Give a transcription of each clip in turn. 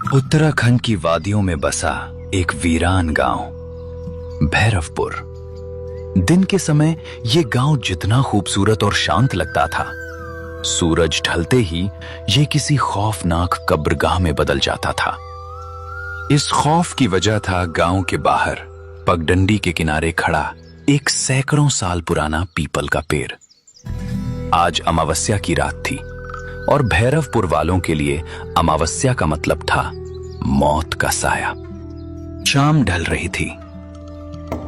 उत्तराखंड की वादियों में बसा एक वीरान गांव भैरवपुर। दिन के समय ये गांव जितना खूबसूरत और शांत लगता था, सूरज ढलते ही ये किसी खौफनाक कब्रगाह में बदल जाता था। इस खौफ की वजह था गांव के बाहर पगडंडी के किनारे खड़ा एक सैकड़ों साल पुराना पीपल का पेड़। आज अमावस्या की रात थी और भैरवपुर वालों के लिए अमावस्या का मतलब था मौत का साया। शाम ढल रही थी।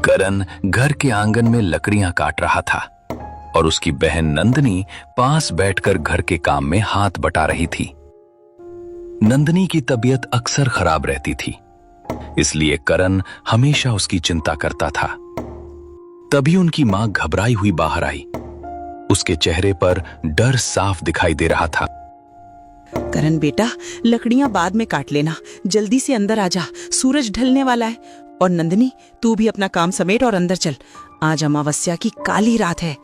करण घर के आंगन में लकड़ियां काट रहा था और उसकी बहन नंदनी पास बैठकर घर के काम में हाथ बटा रही थी। नंदनी की तबीयत अक्सर खराब रहती थी, इसलिए करण हमेशा उसकी चिंता करता था। तभी उनकी मां घबराई हुई बाहर आई। उसके चेहरे पर डर साफ दिखाई दे रहा था। करण बेटा, लकड़ियां बाद में काट लेना, जल्दी से अंदर आ जा, सूरज ढलने वाला है। और नंदनी, तू भी अपना काम समेट और अंदर चल, आज अमावस्या की काली रात है।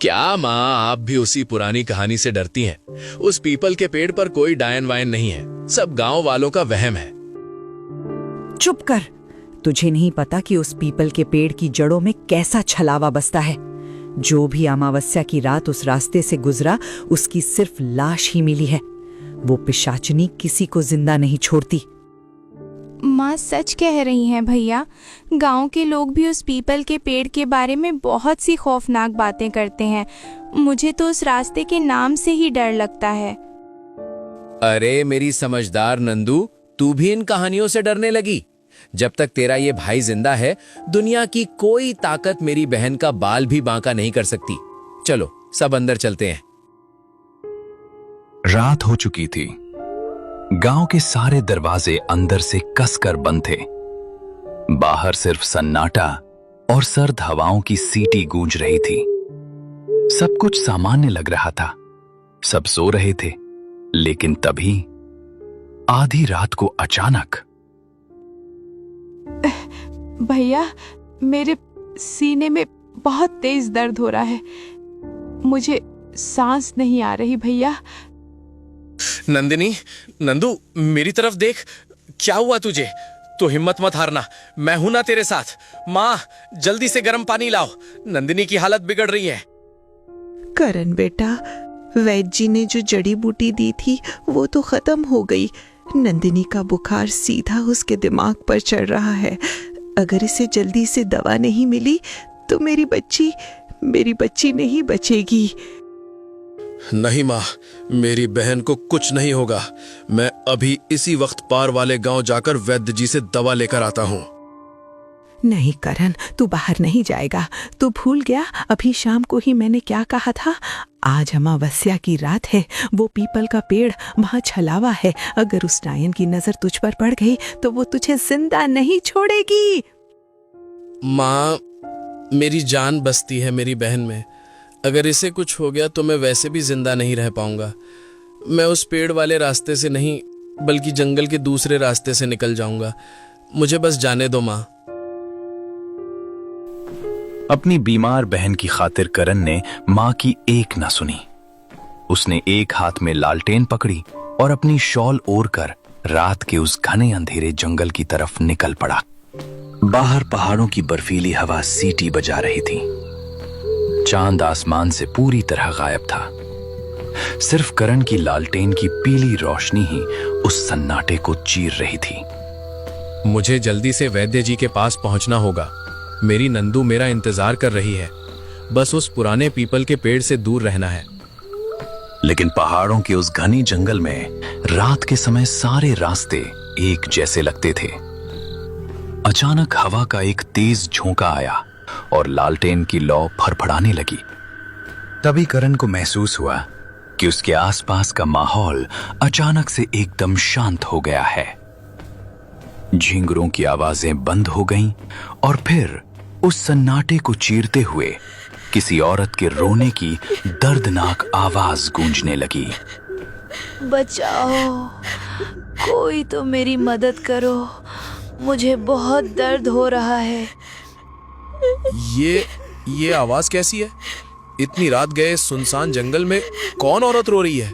क्या माँ, आप भी उसी पुरानी कहानी से डरती हैं? उस पीपल के पेड़ पर कोई डायन वायन नहीं है, सब गांव वालों का वहम है। चुप कर, तुझे नहीं पता कि उस पीपल के पेड़ की जड़ों में कैसा छलावा बसता है। जो भी अमावस्या की रात उस रास्ते से गुजरा, उसकी सिर्फ लाश ही मिली है। वो पिशाचनी किसी को जिंदा नहीं छोड़ती। माँ सच कह रही हैं भैया, गांव के लोग भी उस पीपल के पेड़ के बारे में बहुत सी खौफनाक बातें करते हैं। मुझे तो उस रास्ते के नाम से ही डर लगता है। अरे मेरी समझदार नंदू, तू भी इन कहानियों से डरने लगी? जब तक तेरा ये भाई जिंदा है, दुनिया की कोई ताकत मेरी बहन का बाल भी बांका नहीं कर सकती। चलो सब अंदर चलते हैं। रात हो चुकी थी। गांव के सारे दरवाजे अंदर से कसकर बंद थे। बाहर सिर्फ सन्नाटा और सर्द हवाओं की सीटी गूंज रही थी। सब कुछ सामान्य लग रहा था, सब सो रहे थे। लेकिन तभी आधी रात को अचानक भैया, मेरे सीने में बहुत तेज दर्द हो रहा है, मुझे सांस नहीं आ रही भैया। नंदिनी, नंदू, मेरी तरफ देख। क्या हुआ तुझे? तो हिम्मत मत हारना, मैं हूं ना तेरे साथ। माँ, जल्दी से गर्म पानी लाओ, नंदिनी की हालत बिगड़ रही है। करण बेटा, वैद्य जी ने जो जड़ी बूटी दी थी वो तो खत्म हो गई। नंदिनी का बुखार सीधा उसके दिमाग पर चढ़ रहा है। अगर इसे जल्दी से दवा नहीं मिली तो मेरी बच्ची नहीं बचेगी। नहीं माँ, मेरी बहन को कुछ नहीं होगा। मैं अभी इसी वक्त पार वाले गांव जाकर वैद्य जी से दवा लेकर आता हूँ। नहीं करण, तू बाहर नहीं जाएगा। तू भूल गया अभी शाम को ही मैंने क्या कहा था? आज अमावस्या की रात है, वो पीपल का पेड़ वहां छलावा है। अगर उस डायन की नजर तुझ पर पड़ गई तो वो तुझे जिंदा नहीं छोड़ेगी। माँ, मेरी जान बसती है मेरी बहन में। अगर इसे कुछ हो गया तो मैं वैसे भी जिंदा नहीं रह पाऊंगा। मैं उस पेड़ वाले रास्ते से नहीं, बल्कि जंगल के दूसरे रास्ते से निकल जाऊंगा। मुझे बस जाने दो माँ। अपनी बीमार बहन की खातिर करण ने मां की एक न सुनी। उसने एक हाथ में लालटेन पकड़ी और अपनी शॉल ओढ़कर रात के उस घने अंधेरे जंगल की तरफ निकल पड़ा। बाहर पहाड़ों की बर्फीली हवा सीटी बजा रही थी। चांद आसमान से पूरी तरह गायब था। सिर्फ करण की लालटेन की पीली रोशनी ही उस सन्नाटे को चीर रही थी। मुझे जल्दी से वैद्य जी के पास पहुंचना होगा। मेरी नंदू मेरा इंतजार कर रही है। बस उस पुराने पीपल के पेड़ से दूर रहना है। लेकिन पहाड़ों के उस घने जंगल में रात के समय सारे रास्ते एक जैसे लगते थे। अचानक हवा का एक तेज झोंका आया और लालटेन की लौ फड़फड़ाने लगी। तभी करण को महसूस हुआ कि उसके आसपास का माहौल अचानक से एकदम शांत हो गया है। झींगरों की आवाजें बंद हो गईं और फिर उस सन्नाटे को चीरते हुए किसी औरत के रोने की दर्दनाक आवाज गूंजने लगी। बचाओ, कोई तो मेरी मदद करो, मुझे बहुत दर्द हो रहा है। ये आवाज कैसी है? इतनी रात गए सुनसान जंगल में कौन औरत रो रही है?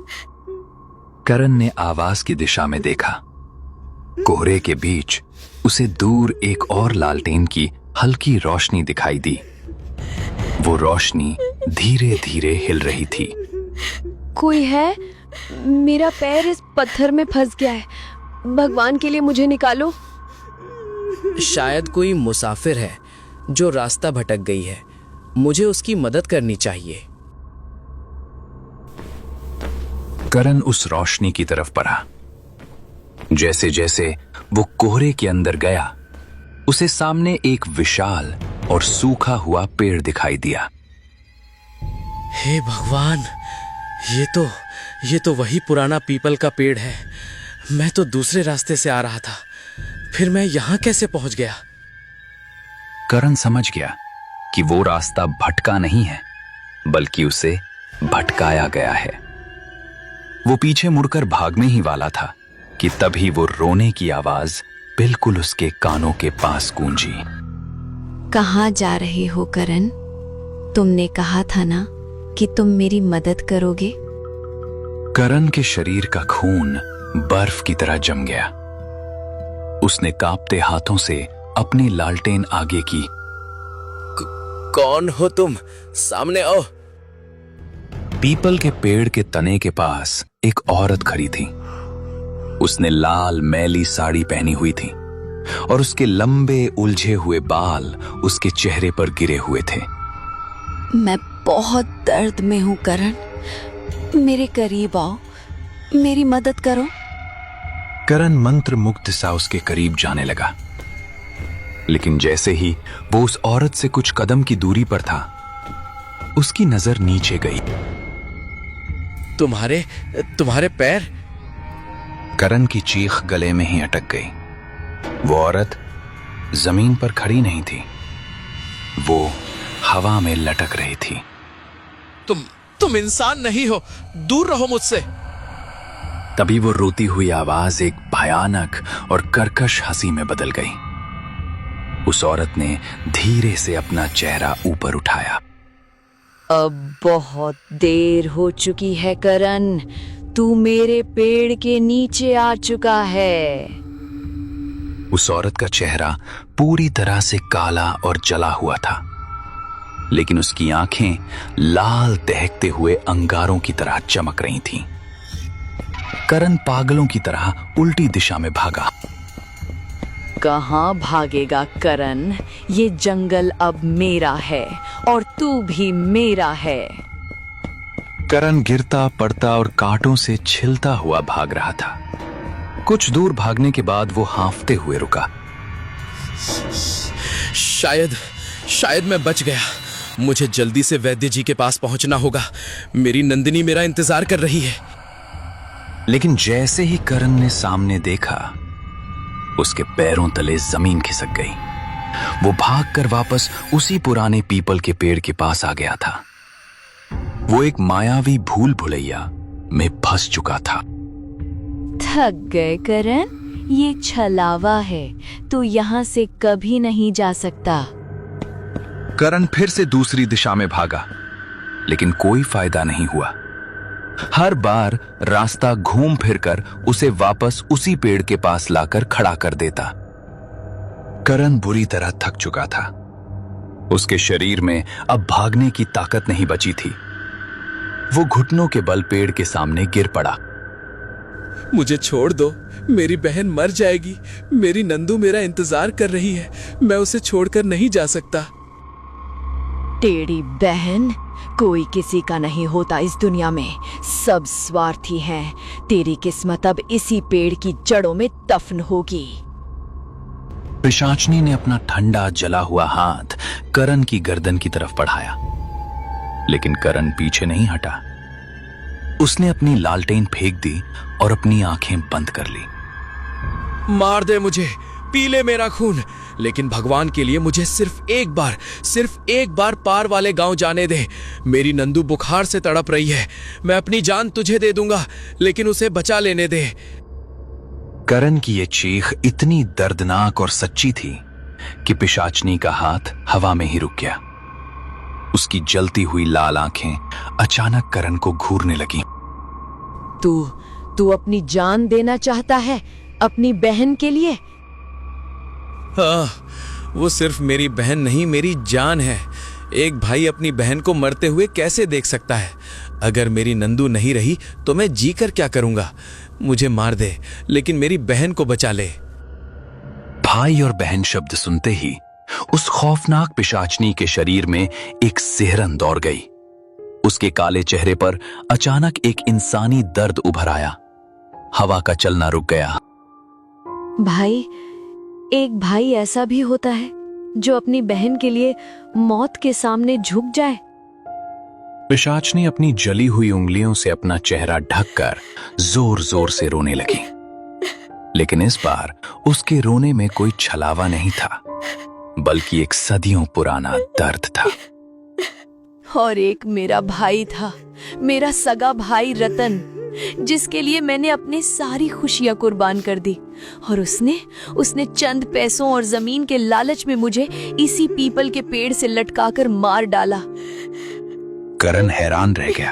करण ने आवाज की दिशा में देखा। कोहरे के बीच उसे दूर एक और लालटेन की हल्की रोशनी दिखाई दी। वो रोशनी धीरे धीरे हिल रही थी। कोई है? मेरा पैर इस पत्थर में फंस गया है। भगवान के लिए मुझे निकालो। शायद कोई मुसाफिर है जो रास्ता भटक गई है। मुझे उसकी मदद करनी चाहिए। करण उस रोशनी की तरफ बढ़ा। जैसे जैसे वो कोहरे के अंदर गया, उसे सामने एक विशाल और सूखा हुआ पेड़ दिखाई दिया। हे भगवान, ये तो वही पुराना पीपल का पेड़ है। मैं तो दूसरे रास्ते से आ रहा था, फिर मैं यहां कैसे पहुंच गया? करण समझ गया कि वो रास्ता भटका नहीं है, बल्कि उसे भटकाया गया है। वो पीछे मुड़कर भागने ही वाला था कि तभी वो रोने की आवाज बिल्कुल उसके कानों के पास गूंजी। कहाँ जा रहे हो करण? तुमने कहा था ना कि तुम मेरी मदद करोगे। करण के शरीर का खून बर्फ की तरह जम गया। उसने कांपते हाथों से अपनी लालटेन आगे की। कौन हो तुम? सामने आओ। पीपल के पेड़ के तने के पास एक औरत खड़ी थी। उसने लाल मैली साड़ी पहनी हुई थी और उसके लंबे उलझे हुए बाल उसके चेहरे पर गिरे हुए थे। मैं बहुत दर्द में हूं करण, मेरे करीब आओ, मेरी मदद करो। करण मंत्र मुग्ध सा उसके करीब जाने लगा, लेकिन जैसे ही वो उस औरत से कुछ कदम की दूरी पर था, उसकी नजर नीचे गई। तुम्हारे पैर? करण की चीख गले में ही अटक गई। वो औरत जमीन पर खड़ी नहीं थी, वो हवा में लटक रही थी। तुम इंसान नहीं हो, दूर रहो मुझसे। तभी वो रोती हुई आवाज एक भयानक और कर्कश हंसी में बदल गई। उस औरत ने धीरे से अपना चेहरा ऊपर उठाया। अब बहुत देर हो चुकी है करण, तू मेरे पेड़ के नीचे आ चुका है। उस औरत का चेहरा पूरी तरह से काला और जला हुआ था, लेकिन उसकी आंखें लाल दहकते हुए अंगारों की तरह चमक रही थीं। करण पागलों की तरह उल्टी दिशा में भागा। कहाँ भागेगा करण? ये जंगल अब मेरा है और तू भी मेरा है। करण गिरता पड़ता और कांटों से छिलता हुआ भाग रहा था। कुछ दूर भागने के बाद वो हांफते हुए रुका। शायद मैं बच गया। मुझे जल्दी से वैद्य जी के पास पहुंचना होगा। मेरी नंदिनी मेरा इंतजार कर रही है। लेकिन जैसे ही करण ने सामने देखा, उसके पैरों तले जमीन खिसक गई। वो भागकर वापस उसी पुराने पीपल के पेड़ के पास आ गया था। वो एक मायावी भूल भुलैया में फंस चुका था। थक गए करण? ये छलावा है, तू यहाँ से कभी नहीं जा सकता। करण फिर से दूसरी दिशा में भागा, लेकिन कोई फायदा नहीं हुआ। हर बार रास्ता घूम फिरकर उसे वापस उसी पेड़ के पास लाकर खड़ा कर देता। करण बुरी तरह थक चुका था। उसके शरीर में अब भागने की ताकत नहीं बची थी। वो घुटनों के बल पेड़ के सामने गिर पड़ा। मुझे छोड़ दो, मेरी बहन मर जाएगी। मेरी नंदू मेरा इंतजार कर रही है। मैं उसे छोड़कर नहीं जा सकता। टेढ़ी बहन, कोई किसी का नहीं होता इस दुनिया में, सब स्वार्थी हैं। तेरी किस्मत अब इसी पेड़ की जड़ों में दफन होगी। पिशाचनी ने अपना ठंडा जला हुआ हाथ करण की गर्दन की तरफ बढ़ाया, लेकिन करण पीछे नहीं हटा। उसने अपनी लालटेन फेंक दी और अपनी आंखें बंद कर ली। मार दे मुझे, पी ले मेरा खून, लेकिन भगवान के लिए मुझे सिर्फ एक बार पार वाले गांव जाने दे। मेरी नंदू बुखार से तड़प रही है। मैं अपनी जान तुझे दे दूंगा, लेकिन उसे बचा लेने दे। करण की यह चीख इतनी दर्दनाक और सच्ची थी कि पिशाचनी का हाथ हवा में ही रुक गया। उसकी जलती हुई लाल आंखें अचानक करण को घूरने लगी। तू अपनी जान देना चाहता है अपनी बहन के लिए? वो सिर्फ मेरी बहन नहीं, मेरी जान है। एक भाई अपनी बहन को मरते हुए कैसे देख सकता है? अगर मेरी नंदू नहीं रही तो मैं जी कर क्या करूंगा? मुझे मार दे, लेकिन मेरी बहन को बचा ले। भाई और बहन शब्द सुनते ही उस खौफनाक पिशाचनी के शरीर में एक सिहरन दौड़ गई। उसके काले चेहरे पर अचानक एक इंसानी दर्द उभर आया। हवा का चलना रुक गया। भाई, एक भाई ऐसा भी होता है जो अपनी बहन के लिए मौत के सामने झुक जाए। पिशाचनी अपनी जली हुई उंगलियों से अपना चेहरा ढककर जोर जोर से रोने लगी, लेकिन इस बार उसके रोने में कोई छलावा नहीं था, बल्कि एक सदियों पुराना दर्द था। और एक मेरा भाई था, मेरा सगा भाई रतन, जिसके लिए मैंने अपनी सारी खुशियां कुर्बान कर दी, और उसने चंद पैसों और जमीन के लालच में मुझे इसी पीपल के पेड़ से लटकाकर मार डाला। करण हैरान रह गया।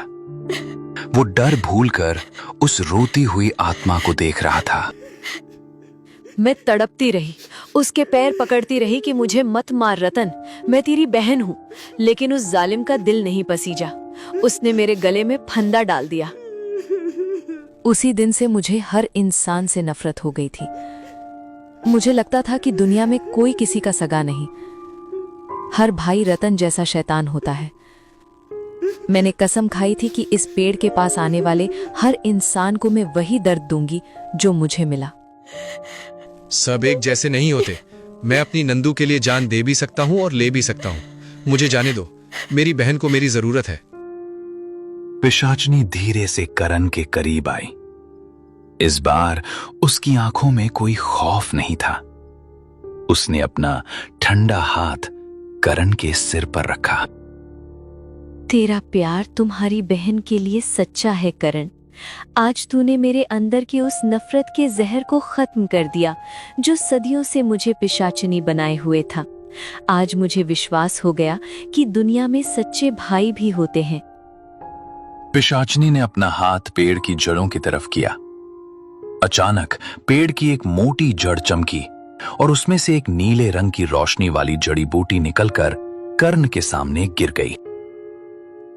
वो डर भूलकर उस रोती हुई आत्मा को देख रहा था। मैं तड़पती रही, उसके पैर पकड़ती रही कि मुझे मत मार रतन, मैं तेरी बहन हूँ। लेकिन उस जालिम का दिल नहीं पसीजा। उसने मेरे गले में फंदा डाल दिया। उसी दिन से मुझे हर इंसान से नफरत हो गई थी। मुझे लगता था कि दुनिया में कोई किसी का सगा नहीं। हर भाई रतन जैसा शैतान होता है। मैंने कसम खाई थी कि इस पेड़ के पास आने वाले हर इंसान को मैं वही दर्द दूंगी जो मुझे मिला। सब एक जैसे नहीं होते। मैं अपनी नंदू के लिए जान दे भी सकता हूँ और ले भी सकता हूँ। मुझे जाने दो, मेरी बहन को मेरी जरूरत है। पिशाचनी धीरे से करण के करीब आई। इस बार उसकी आंखों में कोई खौफ नहीं था। उसने अपना ठंडा हाथ करण के सिर पर रखा। तेरा प्यार तुम्हारी बहन के लिए सच्चा है करण। आज तूने मेरे अंदर के उस नफरत के जहर को खत्म कर दिया जो सदियों से मुझे पिशाचनी बनाए हुए था। आज मुझे विश्वास हो गया कि दुनिया में सच्चे भाई भी होते हैं। पिशाचनी ने अपना हाथ पेड़ की जड़ों की तरफ किया। अचानक पेड़ की एक मोटी जड़ चमकी और उसमें से एक नीले रंग की रोशनी वाली जड़ी बूटी निकलकर कर्ण के सामने गिर गई।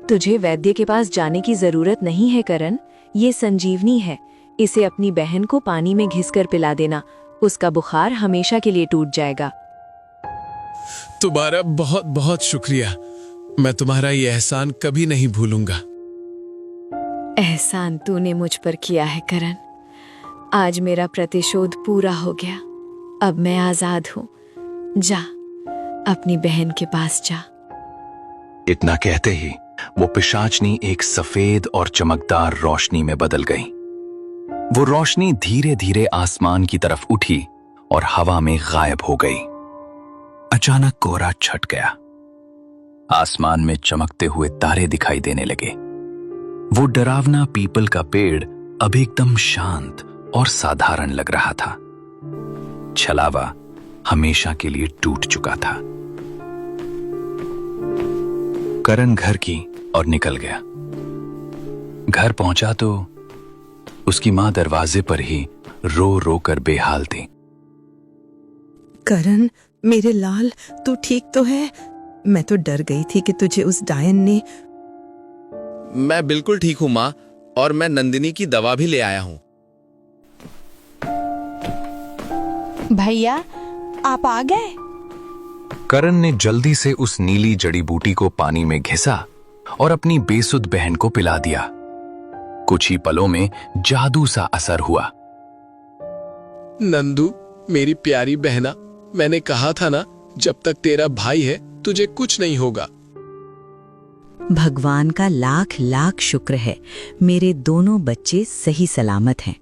तुझे वैद्य के पास जाने की जरूरत नहीं है करण। ये संजीवनी है। इसे अपनी बहन को पानी में घिसकर पिला देना। उसका बुखार हमेशा के लिए टूट जाएगा। तुम्हारा बहुत बहुत शुक्रिया। मैं तुम्हारा ये एहसान कभी नहीं भूलूंगा। एहसान तूने मुझ पर किया है करण। आज मेरा प्रतिशोध पूरा हो गया। अब मैं आजाद हूँ। जा, अपनी बहन के पास जा। इतना कहते ही वो पिशाचनी एक सफेद और चमकदार रोशनी में बदल गई। वो रोशनी धीरे धीरे आसमान की तरफ उठी और हवा में गायब हो गई। अचानक कोहरा छट गया। आसमान में चमकते हुए तारे दिखाई देने लगे। वो डरावना पीपल का पेड़ अब एकदम शांत और साधारण लग रहा था। छलावा हमेशा के लिए टूट चुका था। करण घर की और निकल गया। घर पहुंचा तो उसकी मां दरवाजे पर ही रो रो कर बेहाल थी। करण, मेरे लाल, तू ठीक तो है? मैं तो डर गई थी कि तुझे उस डायन ने। मैं बिल्कुल ठीक हूँ माँ, और मैं नंदिनी की दवा भी ले आया हूँ। भैया, आप आ गए? करण ने जल्दी से उस नीली जड़ी बूटी को पानी में घिसा और अपनी बेसुध बहन को पिला दिया। कुछ ही पलों में जादू सा असर हुआ। नंदू, मेरी प्यारी बहना, मैंने कहा था ना, जब तक तेरा भाई है तुझे कुछ नहीं होगा। भगवान का लाख लाख शुक्र है, मेरे दोनों बच्चे सही सलामत हैं।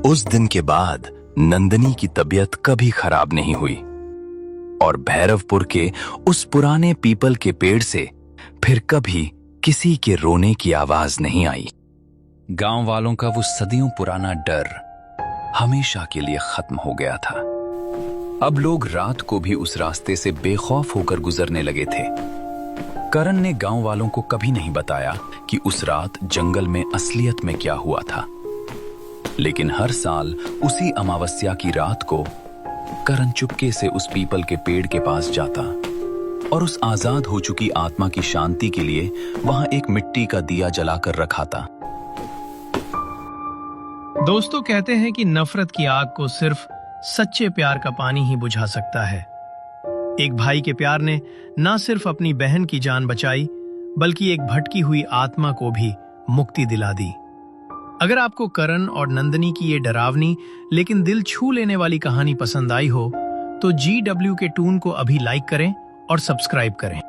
उस दिन के बाद नंदिनी की तबीयत कभी खराब नहीं हुई और भैरवपुर के उस पुराने पीपल के पेड़ से फिर कभी किसी के रोने की आवाज नहीं आई। गांव वालों का वो सदियों पुराना डर हमेशा के लिए खत्म हो गया था। अब लोग रात को भी उस रास्ते से बेखौफ होकर गुजरने लगे थे। करण ने गांव वालों को कभी नहीं बताया कि उस रात जंगल में असलियत में क्या हुआ था। लेकिन हर साल उसी अमावस्या की रात को करण चुपके से उस पीपल के पेड़ के पास जाता और उस आजाद हो चुकी आत्मा की शांति के लिए वहां एक मिट्टी का दिया जलाकर रखाता। दोस्तों कहते हैं कि नफरत की आग को सिर्फ सच्चे प्यार का पानी ही बुझा सकता है। एक भाई के प्यार ने न सिर्फ अपनी बहन की जान बचाई, बल्कि एक भटकी हुई आत्मा को भी मुक्ति दिला दी। अगर आपको करण और नंदिनी की ये डरावनी लेकिन दिल छू लेने वाली कहानी पसंद आई हो तो GW के टून को अभी लाइक करें और सब्सक्राइब करें।